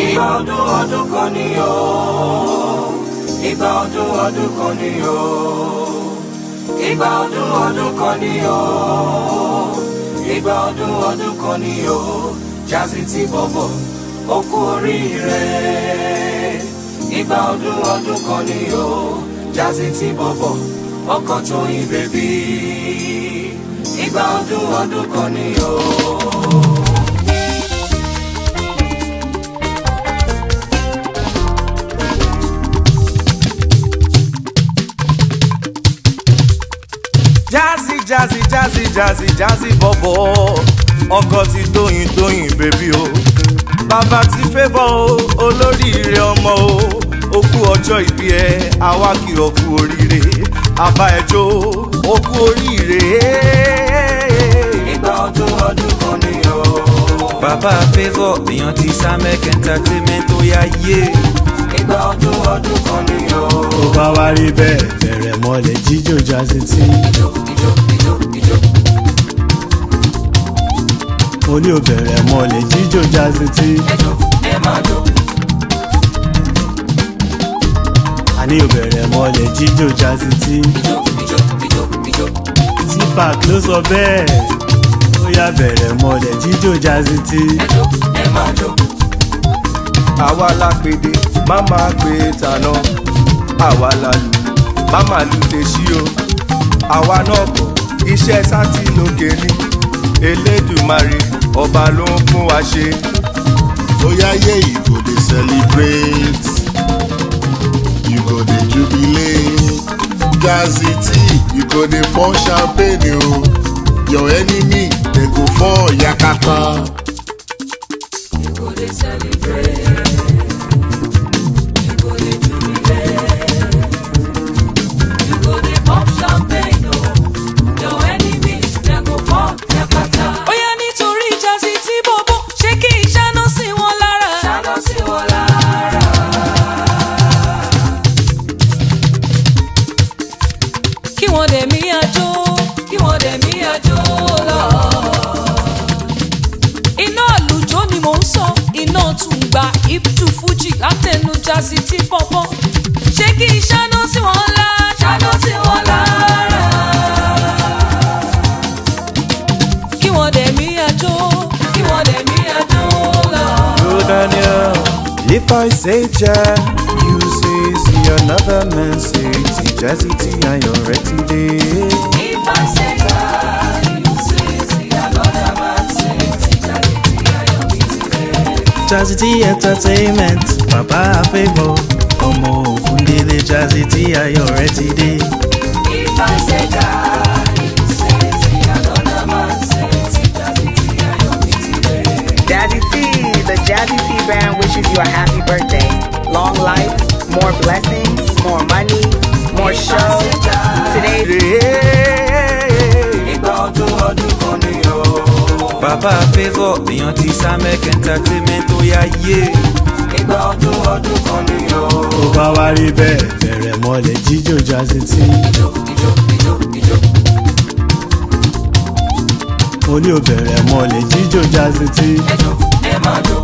Ìgbà ọdún kan ni o, ìgbà ọdún kan ni o, ìgbà ọdún kan ni o, ìgbà ọdún kan ni o, Jazzy ti bọ̀bọ̀ ó kú oríire. Ìgbà ọdún kan ni o, Jazzy ti bọ̀bọ̀ ọkọ Tóyìn bèbí. Ìgbà ọdún kan ni o. Jazzy bọ̀bọ̀ ọkọ ti Tóyìn bèbí o. Bàbá ti Favour o, olóríire ọmọ o. Ó kú ọjọ́ ìbí ẹ, àwa kí ọ kú oríire. Àbá ẹjọ́ ó kú oríire. Ìgbà ọdún kan ni o. Bàbá Favour èèyàn ti Samek Entertainment tó yá yé. Ìgbà ọdún kan ni o. Tó bá wá rí bẹ́ẹ̀ bẹ̀rẹ̀ mọ́lẹ̀ jíjó Jazzy tí. Ìjó. Mo ní ò bẹ̀rẹ̀ mọ́lẹ̀ jíjó Jazzy tí. Ẹjọ́ ẹ máa jó. Àní ò bẹ̀rẹ̀ mọ́lẹ̀ jíjó Jazzy tí. Ìjó. T-Pac ló sọ bẹ́ẹ̀. Ó yá bẹ̀rẹ̀ mọ́lẹ̀ jíjó Jazzy tí. Ẹjọ́ ẹ máa jó. Àwa la pèdè má máa pè tàná, àwa la lù má máa lù tèṣí o. Àwa náà kọ iṣẹ́ sátì lókè ní Elédùmarè ọba ló ń fún wa ṣe. Oya ye, you go dey celebrate, you go dey jubilate. Jazzy T, you go dey pour champagne o. Your enemy dem go fall yakata. You go dey celebrate. You go dey jubilate. You go dey pop champagne o. Your enemies dem go fall yakata. Oya nítorí Jazzy tí bọ̀bọ̀ ṣé kí ìṣáná sí wọn lára. Ṣáná sí wọn lára. Kí wọ́n dẹ̀ mí àjò. Kí wọ́n dẹ̀ mí àjò lọ. Iná àlùjọ ni mò ń sọ, iná tùǹgbà ìbùdó fújì látẹnu Jazzy tí bọ̀bọ̀ ṣé kí ìṣáná sí wọn lára. Ṣáná sí wọn lára. Kí wọ́n dẹ̀ mí àjò. Kí wọ́n dẹ̀ mí àjò lọ. Oh Daniel, if I say Ja, you say see another man say see Jazzy T and you're ready today. If I say God, you say see another man say see Jazzy T and you're ready today. Jazzy T Entertainment Bàbá Favour ọmọ Ògúndélé Jazzy T ayọ̀ rẹ̀ ti dé. If I say God, you say see another man say see Jazzy T and you're ready today. Jazzy T, the Jazzy T band wishes you a happy birthday. Long life, more blessings, more money, more shows. Today, Ìgbà ọdún kan ni o. Bàbá Favour èèyàn ti Samek Entertainment tó yá yé. Ìgbà ọdún kan ni o. Tó bá wá rí bẹ́ẹ̀ bẹ̀rẹ̀ mọ́lẹ̀ jíjó Jazzy tí. Ìjó. Mo ní ò bẹ̀rẹ̀ mọ́lẹ̀ jíjó Jazzy tí. Ẹjọ́ ẹ máa jó.